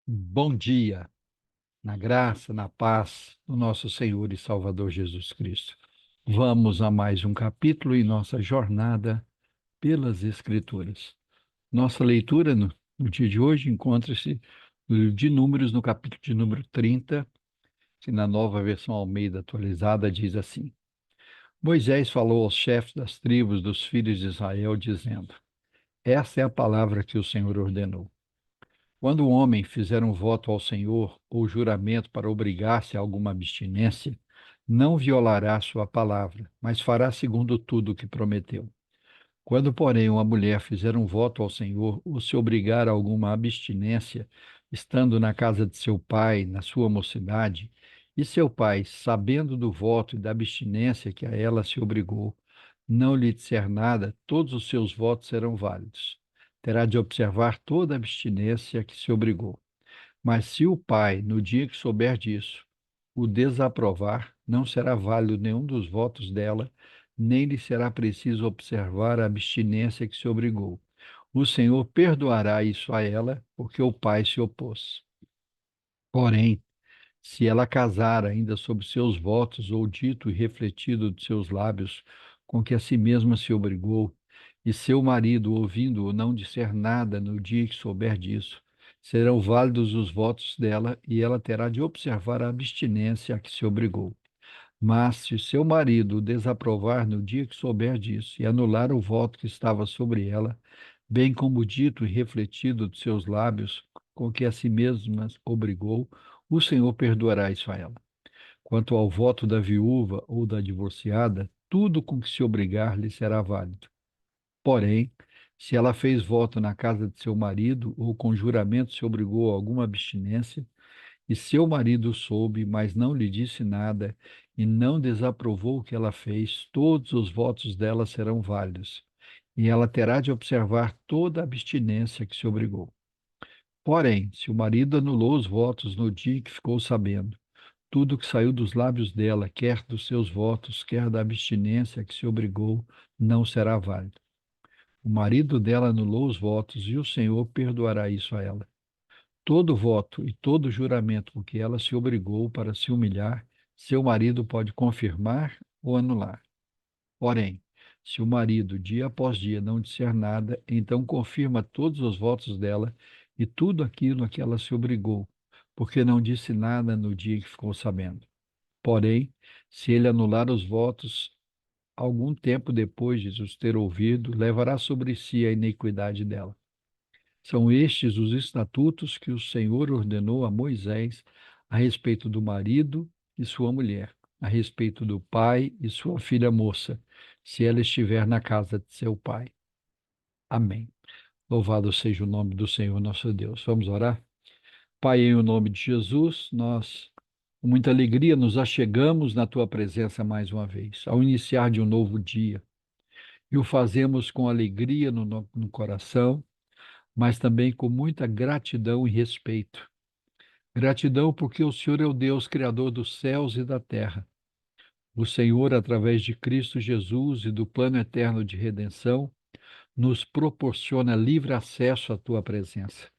Bom dia, na graça, na paz do nosso Senhor e Salvador Jesus Cristo. Vamos a mais um capítulo em nossa jornada pelas Escrituras. Nossa leitura no dia de hoje encontra-se no livro de Números, no capítulo de número 30, que na nova versão Almeida atualizada diz assim: Moisés falou aos chefes das tribos dos filhos de Israel, dizendo: Esta é a palavra que o Senhor ordenou. Quando o homem fizer um voto ao Senhor ou juramento para obrigar-se a alguma abstinência, não violará sua palavra, mas fará segundo tudo o que prometeu. Quando, porém, uma mulher fizer um voto ao Senhor ou se obrigar a alguma abstinência, estando na casa de seu pai, na sua mocidade, e seu pai, sabendo do voto e da abstinência que a ela se obrigou, não lhe disser nada, todos os seus votos serão válidos. Terá de observar toda a abstinência a que se obrigou. Mas se o pai, no dia que souber disso, o desaprovar, não será válido nenhum dos votos dela, nem lhe será preciso observar a abstinência que se obrigou. O Senhor perdoará isso a ela, porque o pai se opôs. Porém, se ela casar ainda sob seus votos ou dito e refletido de seus lábios, com que a si mesma se obrigou, e seu marido, ouvindo-o, não disser nada no dia que souber disso, serão válidos os votos dela e ela terá de observar a abstinência a que se obrigou. Mas se seu marido o desaprovar no dia que souber disso e anular o voto que estava sobre ela, bem como o dito e refletido de seus lábios, com que a si mesma obrigou, o Senhor perdoará isso a ela. Quanto ao voto da viúva ou da divorciada, tudo com que se obrigar lhe será válido. Porém, se ela fez voto na casa de seu marido ou com juramento se obrigou a alguma abstinência, e seu marido soube, mas não lhe disse nada, e não desaprovou o que ela fez, todos os votos dela serão válidos, e ela terá de observar toda a abstinência que se obrigou. Porém, se o marido anulou os votos no dia em que ficou sabendo, tudo que saiu dos lábios dela, quer dos seus votos, quer da abstinência que se obrigou, não será válido. O marido dela anulou os votos e o Senhor perdoará isso a ela. Todo voto e todo juramento com que ela se obrigou para se humilhar, seu marido pode confirmar ou anular. Porém, se o marido, dia após dia, não disser nada, então confirma todos os votos dela e tudo aquilo a que ela se obrigou, porque não disse nada no dia em que ficou sabendo. Porém, se ele anular os votos algum tempo depois de os ter ouvido, levará sobre si a iniquidade dela. São estes os estatutos que o Senhor ordenou a Moisés a respeito do marido e sua mulher, a respeito do pai e sua filha moça, se ela estiver na casa de seu pai. Amém. Louvado seja o nome do Senhor nosso Deus. Vamos orar? Pai, em o nome de Jesus, nós, com muita alegria, nos achegamos na tua presença mais uma vez, ao iniciar de um novo dia, e o fazemos com alegria no coração, mas também com muita gratidão e respeito. Gratidão porque o Senhor é o Deus Criador dos céus e da terra. O Senhor, através de Cristo Jesus e do plano eterno de redenção, nos proporciona livre acesso à tua presença.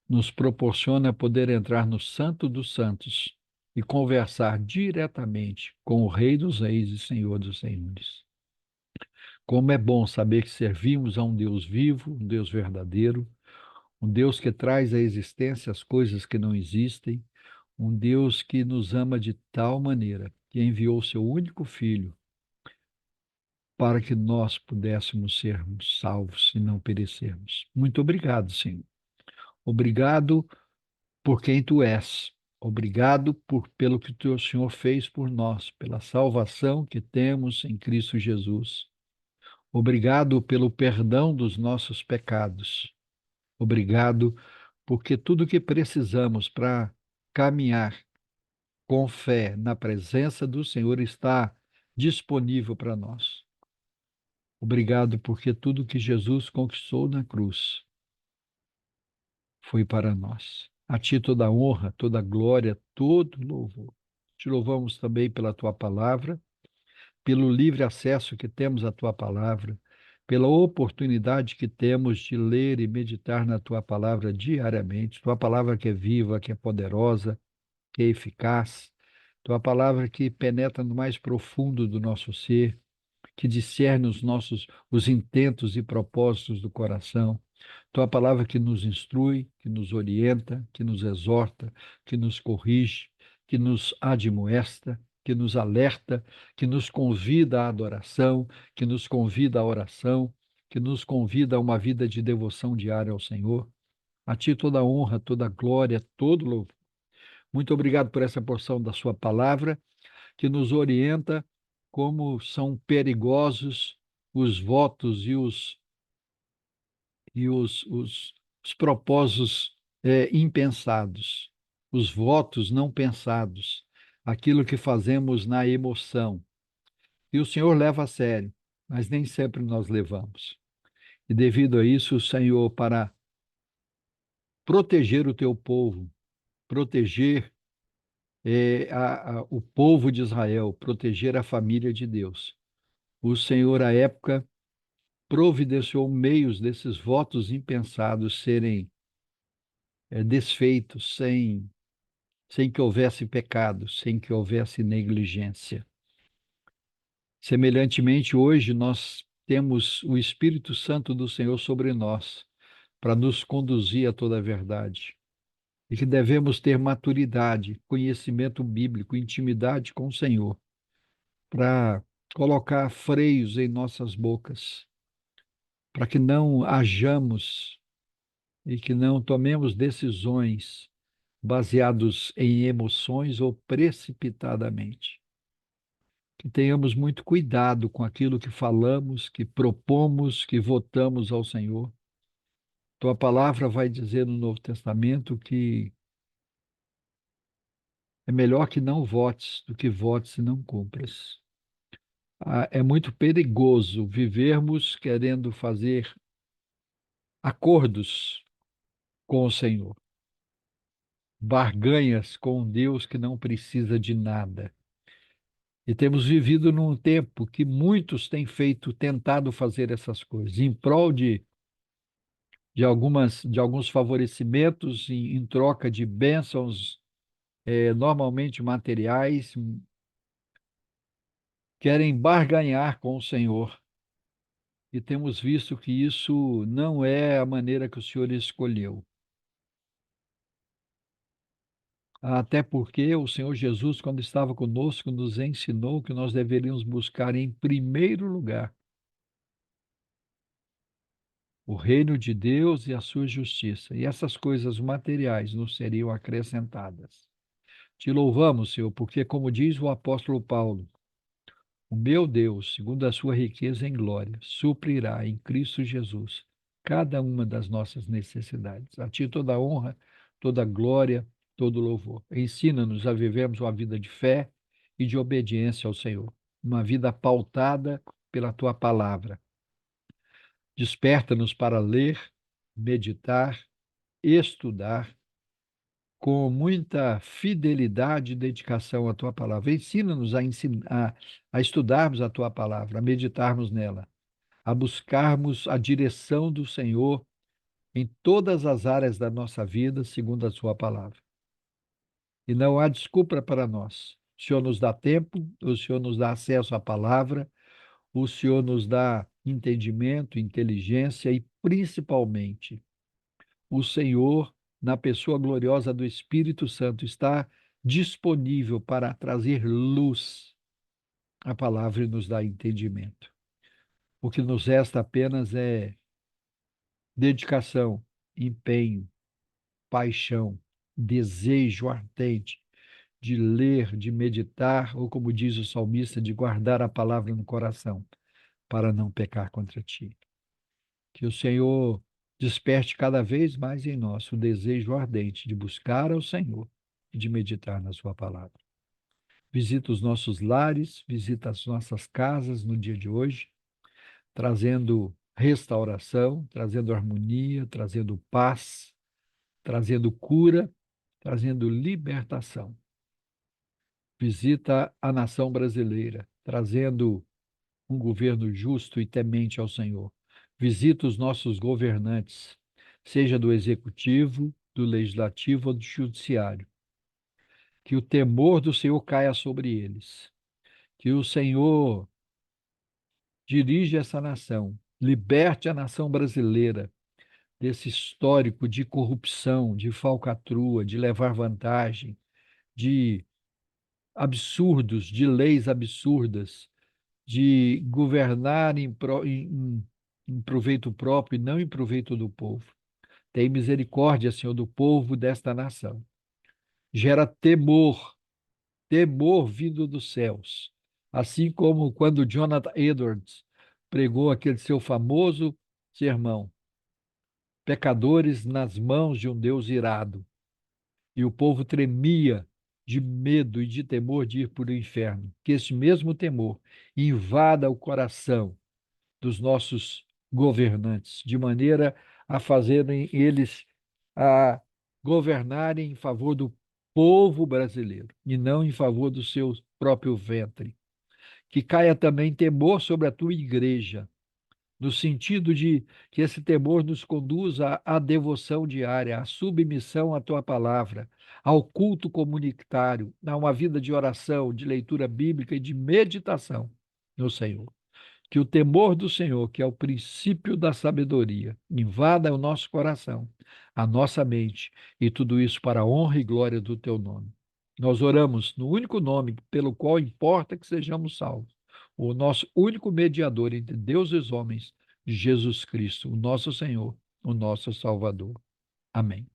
Nos proporciona poder entrar no Santo dos Santos e conversar diretamente com o Rei dos Reis e Senhor dos Senhores. Como é bom saber que servimos a um Deus vivo, um Deus verdadeiro, um Deus que traz à existência as coisas que não existem, um Deus que nos ama de tal maneira que enviou seu único filho para que nós pudéssemos sermos salvos e não perecermos. Muito obrigado, Senhor. Obrigado por quem tu és. Obrigado pelo que o Senhor fez por nós, pela salvação que temos em Cristo Jesus. Obrigado pelo perdão dos nossos pecados. Obrigado porque tudo o que precisamos para caminhar com fé na presença do Senhor está disponível para nós. Obrigado porque tudo que Jesus conquistou na cruz foi para nós. A ti toda a honra, toda a glória, todo louvor. Te louvamos também pela tua palavra, pelo livre acesso que temos à tua palavra, pela oportunidade que temos de ler e meditar na tua palavra diariamente, tua palavra que é viva, que é poderosa, que é eficaz, tua palavra que penetra no mais profundo do nosso ser, que discerne os intentos e propósitos do coração. Tua palavra que nos instrui, que nos orienta, que nos exorta, que nos corrige, que nos admoesta, que nos alerta, que nos convida à adoração, que nos convida à oração, que nos convida a uma vida de devoção diária ao Senhor. A Ti toda a honra, toda a glória, todo louvor. Muito obrigado por essa porção da Sua palavra que nos orienta como são perigosos os votos e os propósitos impensados, os votos não pensados, aquilo que fazemos na emoção. E o Senhor leva a sério, mas nem sempre nós levamos. E devido a isso, o Senhor, para proteger o teu povo, proteger o povo de Israel, proteger a família de Deus, o Senhor, à época, providenciou meios desses votos impensados serem desfeitos sem que houvesse pecado, sem que houvesse negligência. Semelhantemente, hoje nós temos o Espírito Santo do Senhor sobre nós para nos conduzir a toda a verdade. E que devemos ter maturidade, conhecimento bíblico, intimidade com o Senhor, para colocar freios em nossas bocas, para que não hajamos e que não tomemos decisões baseados em emoções ou precipitadamente. Que tenhamos muito cuidado com aquilo que falamos, que propomos, que votamos ao Senhor. Tua palavra vai dizer no Novo Testamento que é melhor que não votes do que votes e não cumpras. É muito perigoso vivermos querendo fazer acordos com o Senhor, barganhas com um Deus que não precisa de nada. E temos vivido num tempo que muitos têm tentado fazer essas coisas, em prol de alguns favorecimentos, em troca de bênçãos, normalmente materiais, querem barganhar com o Senhor. E temos visto que isso não é a maneira que o Senhor escolheu. Até porque o Senhor Jesus, quando estava conosco, nos ensinou que nós deveríamos buscar em primeiro lugar o reino de Deus e a sua justiça, e essas coisas materiais nos seriam acrescentadas. Te louvamos, Senhor, porque, como diz o apóstolo Paulo, o meu Deus, segundo a sua riqueza em glória, suprirá em Cristo Jesus cada uma das nossas necessidades. A Ti toda a honra, toda a glória, todo o louvor. Ensina-nos a vivermos uma vida de fé e de obediência ao Senhor, uma vida pautada pela Tua palavra. Desperta-nos para ler, meditar, estudar com muita fidelidade e dedicação à tua palavra. Ensina-nos a estudarmos a tua palavra, a meditarmos nela, a buscarmos a direção do Senhor em todas as áreas da nossa vida, segundo a sua palavra. E não há desculpa para nós. O Senhor nos dá tempo, o Senhor nos dá acesso à palavra, o Senhor nos dá entendimento, inteligência e, principalmente, o Senhor, na pessoa gloriosa do Espírito Santo, está disponível para trazer luz à palavra e nos dar entendimento. O que nos resta apenas é dedicação, empenho, paixão, desejo ardente de ler, de meditar, ou como diz o salmista, de guardar a palavra no coração, para não pecar contra ti. Que o Senhor desperte cada vez mais em nós o desejo ardente de buscar ao Senhor e de meditar na sua palavra. Visita os nossos lares, visita as nossas casas no dia de hoje, trazendo restauração, trazendo harmonia, trazendo paz, trazendo cura, trazendo libertação. Visita a nação brasileira, trazendo um governo justo e temente ao Senhor, Visita os nossos governantes, seja do executivo, do legislativo ou do judiciário. Que o temor do Senhor caia sobre eles. Que o Senhor dirija essa nação, liberte a nação brasileira desse histórico de corrupção, de falcatrua, de levar vantagem, de absurdos, de leis absurdas, de governar em proveito próprio e não em proveito do povo. Tem misericórdia, Senhor, do povo desta nação. Gera temor, temor vindo dos céus. Assim como quando Jonathan Edwards pregou aquele seu famoso sermão, pecadores nas mãos de um Deus irado. E o povo tremia de medo e de temor de ir para o inferno. Que esse mesmo temor invada o coração dos nossos governantes, de maneira a fazerem eles a governarem em favor do povo brasileiro e não em favor do seu próprio ventre. Que caia também temor sobre a tua igreja, no sentido de que esse temor nos conduza à devoção diária, à submissão à tua palavra, ao culto comunitário, a uma vida de oração, de leitura bíblica e de meditação no Senhor. Que o temor do Senhor, que é o princípio da sabedoria, invada o nosso coração, a nossa mente, e tudo isso para a honra e glória do teu nome. Nós oramos no único nome pelo qual importa que sejamos salvos, o nosso único mediador entre Deus e os homens, Jesus Cristo, o nosso Senhor, o nosso Salvador. Amém.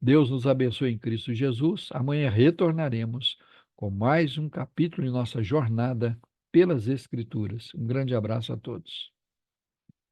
Deus nos abençoe em Cristo Jesus. Amanhã retornaremos com mais um capítulo em nossa jornada pelas Escrituras. Um grande abraço a todos.